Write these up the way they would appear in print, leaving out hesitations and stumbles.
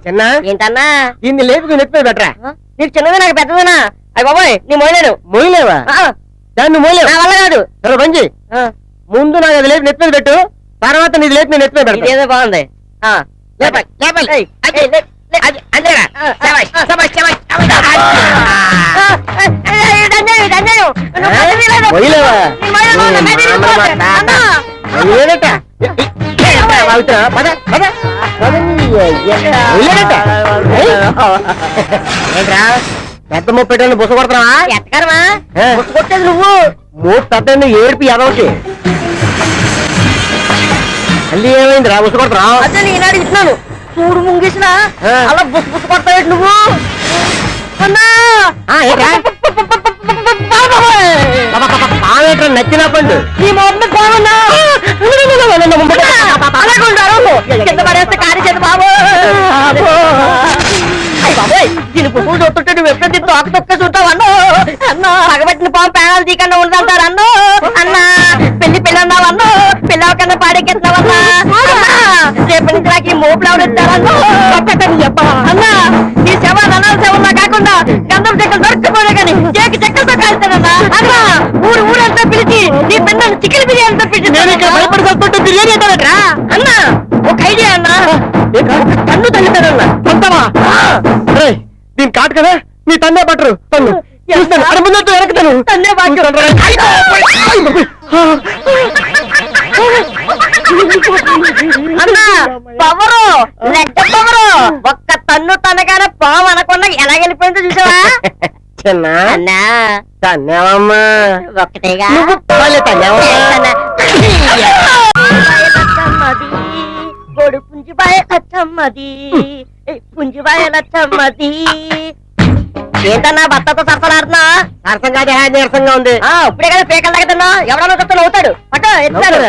చిన్న ఏంటన్నా దీన్ని లేపుకు నెత్తిపోయి బెటరా. నీకు చిన్నది నాకు పెద్దదనా? అయ్యి బాబాయ్ నీ మోయలేను. మోయలేవా? దాన్ని మోయలేవు. నా వల్ల కాదు. సరే బంజి, ముందు నాకు అది లేపి నెత్తిపోయి పెట్టు, తర్వాత నీది లేపి నేను నెత్తిపోయి పెడతా. ఏదో బాగుంది. పెద్ద ముప్పెట్టని బుస కొడుతున్నావా? ఎక్కడమా బుస కొట్టేది నువ్వు. మూడు పెద్ద ఏడిపి ఎదవకి. మళ్ళీ ఏమైందిరా బుస కొడుతున్నావు? అదే ఈనాడు ఇస్తున్నాను చూడు ముంగేసిన అలా బుస బుస కొడతావు నువ్వు. నచ్చిన పండు ఈ మొన్న బాగున్నా కింద పడేస్తే కాని చేతి బాబు. బాబోయ్ దీని పువ్వులు చూస్తుంటే నువ్వు ఎప్పుడు తోక తొక్క చూస్తావు అన్నో. అన్నో పగబెట్టిన పాము పేనాలు తీకుండా ఉండదంటారు అన్నో. అన్నా పెళ్లి పెళ్ళి అన్నావు అన్నో. పిల్లవ కన్నా పాడెక్కిస్తున్నావన్నా. రేపు నుంచి నాకు ఈ మోపులు ఎవరిస్తారన్నో. అన్నా ఈ శవ నన్నాల శవంలా కాకుండా గంధం చెక్కలు దొరికిపోలే కానీ కేకి చెక్కలతో కాల్తానన్నా. అన్నా ఊరంతా పిలిచి నీ పిల్లలు చికెన్ బిర్యానీ తప్పించి బిర్యానీ అంటారా అన్నా. ఒక ఐడియా అన్నా, కన్ను తల్లితారన్నా. దీని కాటు కదా నీ తన్నే పట్టరు. తన్ను ముందు వెనకతాను. తన్నే అన్నా పవరు లెక్క పవరు. ఒక్క తన్ను తనగానే పాము అనకుండా ఎలా వెళ్ళిపోయిందో చూసావా? చిన్న అన్నా తన్నేవమ్మా ఒక్కటేగా గొడు పుంజిబాయ లచ్చమ్మది పుంజిబాయ లచ్చమ్మది. ఏంటన్నా భర్తతో సరసలాడుతున్నా? సరసంగా నీరసంగా ఉంది. ఇప్పుడే కదా పేకల దగ్గర ఎవడన్నా కొత్త అవుతాడు పట్టు ఎత్తాడు.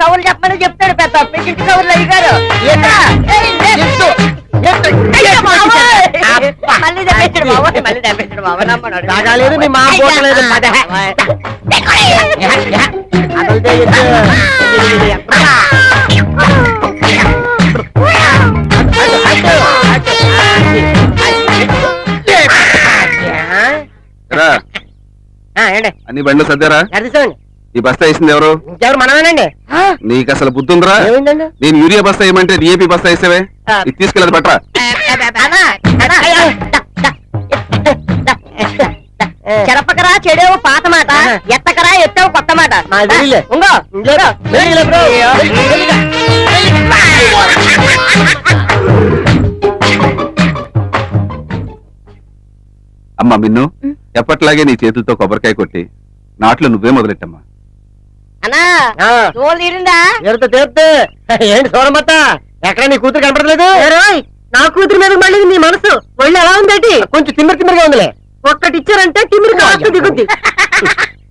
కవులు చెప్పమని చెప్తాడు పెద్ద పెళ్లి కవులు అడిగారు. మళ్ళీ తెప్పించాడు బాబు, మళ్ళీ తెప్పించాడు బాబు. రాగాలేదు నీ మా పోటలేదు. అన్ని బండ్లు సర్దారా? ఈ బస్తా వేసింది ఎవరు? ఇంకెవరు మనమేనండి. నీకు అసలు బుద్ధి ఉందిరా? నేను యూరియా బస్తా వేయమంటే డిఏపి బస్తా వేసావే. ఇది తీసుకెళ్ళదు పట్రా. చెరపకరా చెడేవు పాత మాట, ఎత్తకరా ఎత్తావు కొత్త మాట. అమ్మా మిన్ను, ఎప్పట్లాగే నీ చేతులతో కొబ్బరికాయ కొట్టి నాట్లో నువ్వే మొదలెట్టమ్మా. అన్నా తోలు తీరిందా? ఏంటి సోరమత్త, ఎక్కడ నీ కూతురు కనపడలేదు? నా కూతురు మీద మళ్ళీ నీ మనసు ఒళ్ళు ఎలా ఉందేటి? కొంచెం తిమ్మిరిగా ఉందిలే. ఒక్కటి ఇచ్చారంటే తిమ్మిరి కాస్త దిగుద్ది.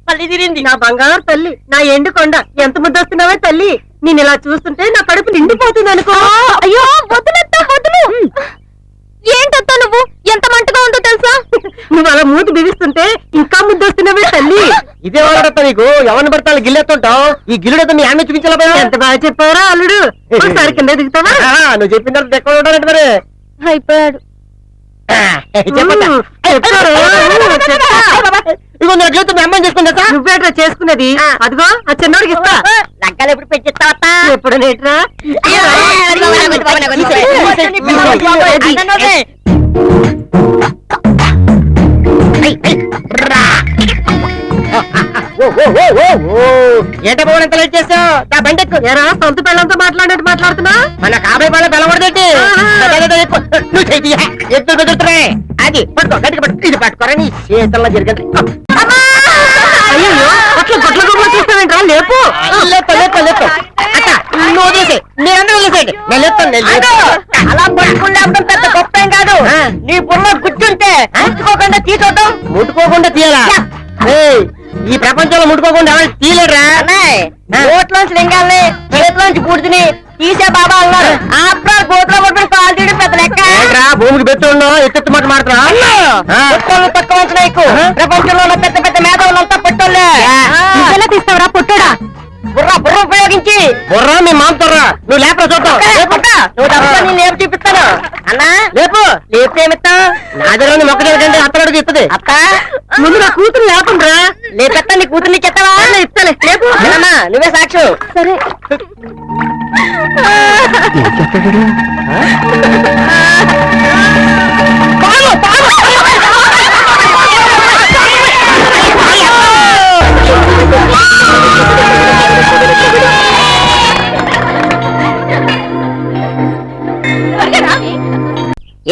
మళ్ళీ తిరింది. నా బంగారు తల్లి, నా ఎండు కొండ, ఎంత ముద్దొస్తున్నావే తల్లి. నేను ఇలా చూస్తుంటే నా కడుపు నిండిపోతుంది అనుకో. అయ్యో వద్దులెత్తా వద్దులు. ఏంటత్తా నువ్వు ఎంత మంటగా ఉందో తెలుసా? నువ్వు అలా మూతి బిగిస్తుంటే ఇంకా ముద్దొస్తున్నావే తల్లి. ఇదే వాడతా నీకు ఎవరిని పడతా గిల్లెత్తుంటావు. ఈ గిల్లుడతో మీ ఆమె చూపించాల. ఎంత బాగా చెప్పారా అల్లుడు. ఒకసారి కింద దిగుతావా? నువ్వు చెప్పిన తర్వాత ఎక్కడ ఉంటారంటే మరి అయిపోయాడు. ఇగో నా జీవితం మీ అమ్మని చేసుకుంటా. నువ్వేట్రా చేసుకునేది? అదిగో ఆ చిన్నోడికి ఇస్తా. లగ్గాలు ఎప్పుడు పెంచిస్తావా? ఎప్పుడు నేట్రా? ఏంట బాబు ఎంత లేట్ చేసావు? నా బండి ఎక్కువ. సొంత పిల్లలతో మాట్లాడినట్టు మాట్లాడుతున్నా. మన కాబోయే పిల్లలు పిల్లబడదేంటి? నువ్వు చెయ్యి ఎద్దు కుదురుతున్నాయి. అది పట్టుకో, గట్టిగా పట్టు. ఇది పట్టుకోరా నీ చేతుల్లో జరిగింది. అయ్యో అట్లా గొడ్ల గొప్ప చూస్తావేంట్రా? లేపు లేపు నువ్వు వదిలేసే. మీరందరూ వదిలేసేయండి. నేను లేపుతాను. అలా పట్టుకుని లేపడం పెద్ద గొప్ప ఏం కాదు. నీ బుర్రలో కూర్చుంటే ముట్టుకోకుండా తీసుకోవడం. ముట్టుకోకుండా తీయాలా? ఈ ప్రపంచంలో ముట్టుకోకుండా ఎవరు తీయలేరా? గోట్లోంచి లింగాల్ని చేతిలోంచి పూడ్చుని తీసే బాబా అన్నారు. అప్పుడు గోట్లో పట్టుకుని కాలు తీయడం పెద్ద లెక్క. భూమికి పెట్టున్నా ఎత్తు మాట మాడుతున్నా. తక్కువ ఎక్కువ. ప్రపంచంలో ఉన్న పెద్ద పెద్ద మేధావులంతా పొట్టోళ్ళే. తీస్తావరా పొట్టోడా? బుర్ర ఉపయోగించి బుర్రా మీ మామ తొర్రా నువ్వు లేపరా చూద్దాం నువ్వు తప్ప నేను లేపు చూపిస్తాను అన్నా లేపు లేపితే ఏమిస్తావు నా దగ్గర ఉంది మొక్క ఏమిటంటే అత్తనాడు ఇస్తుంది అత్త ముందు నా కూతురు లేకుండా లేపెత్తా నీ కూతుర్ని చెత్తవా ఇస్తాలే లేపు అమ్మా నువ్వే సాక్షి సరే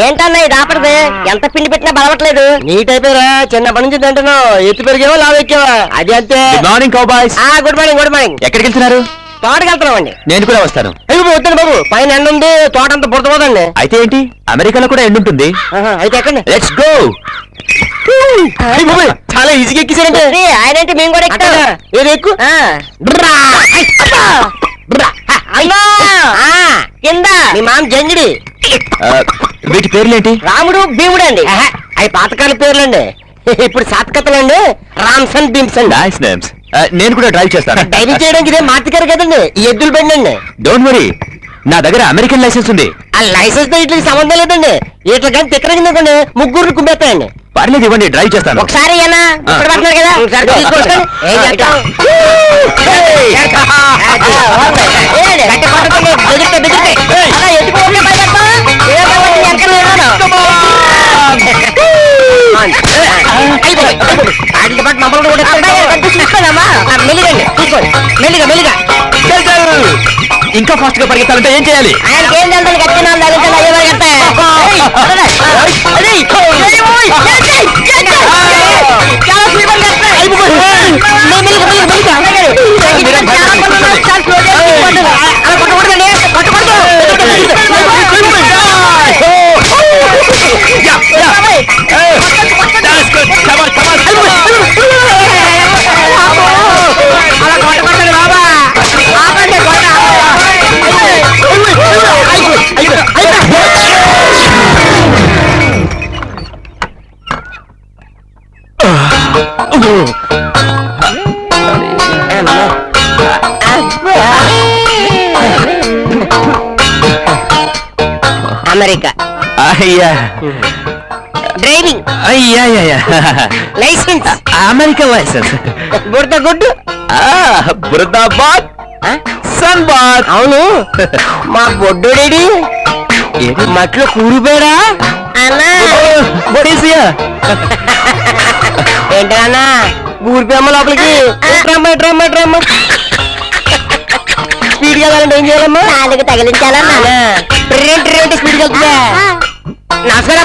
ఏంటన్నా ఇది ఆపడదు ఎంత పిండి పెట్టినా బలవట్లేదు నీట్ అయిపోయారా చిన్నప్పటి నుంచి తింటున్నావు ఎత్తు పెరిగావా లావు ఎక్కావా అది అంతే morning Cowboys good morning good morning ఎక్కడికి వెళ్తున్నారు? తోటకి వెళ్తున్నామండి నేను కూడా వస్తాను. అయ్యో వద్దండి బాబు పైన ఎండ ఉంది తోట అంతా బుడతపోదండి అయితే ఏంటి, అమెరికాలో కూడా ఎండ్ ఉంటుంది. అయితే ఎక్కండి లెట్స్ గో. చాలా ఈజీగా ఎక్కిసారంటే ఆయనంటే మేము కూడా ఎక్కుతాం ఏది ఎక్కు అన్నా కింద మీ మామ జంగిడి వీటి పేర్లేంటి? రాముడు భీముడు అండి అవి పాతకాల పేర్లండి ఇప్పుడు సాత్కతలండి రామ్సన్ భీమ్సన్ నైస్ నేమ్స్. నేను కూడా డ్రైవ్ చేస్తాను. డ్రైవింగ్ చేయడానికి ఇదే మార్చికారు కదండి ఈ ఎద్దులు బండి అండి డోంట్ వరీ, నా దగ్గర అమెరికన్ లైసెన్స్ ఉంది. ఆ లైసెన్స్ తో ఇట్లకి సంబంధం లేదండి ఇట్లా కానీ తిక్కరగిందండి ముగ్గురు కుమ్మేస్తాయండి. పర్లేదు ఇవ్వండి, డ్రైవ్ చేస్తాను. ఒకసారి అన్నా ఇప్పుడు పడుతున్నారు కదా ఒకసారి తీసుకోండి. ఏం చేస్తాం? గట్టి పట్టుకోండి, బెదిరితే, బెదిరితే. అలా ఎత్తుకోకుండా భయపడతాం ఏదో కాబట్టి వెనకాల ఉన్నాను. అయిపోయి, అయిపోయి. వాటితో పాటు మమ్మల్ని కూడా అబ్బాయి గారు కొంచెం చూసుకోనమ్మా. మెల్లిగండి తీసుకోండి మెల్లిగా మెల్లిగా చల్, చల్. ఇంకా ఫాస్ట్ గా పరిగెత్తాలంటే ఏం చేయాలి? ఆయనకి ఏం తెలుసు గట్టి నాలుగు తగ్గుతుంది అయ్యే వరకు చాలా సులభంగా అలా కొట్టకొట్టండి బాబా ఆపండి కొట్ట అమెరికా అయ్యా డ్రైవింగ్ అయ్యా లైసెన్స్ అమెరికన్ లైసెన్స్. బుడత గుడ్డు బృందాబాద్ సన్బాద్. అవును మా బొడ్డోడేడి మట్లో కూరిపోయాడా అన్నా బొడీసియా. ఏంటన్నా ఊరిపోయమ్మ లోపలికి డ్రమ్మ డ్రమ్మ డ్రమ్మ స్పీడ్ కావాలంటే ఏం చేయాలమ్మా నాలుగు తగిలించాలన్నా స్పీడ్ వెళ్తుందా నమస్కారం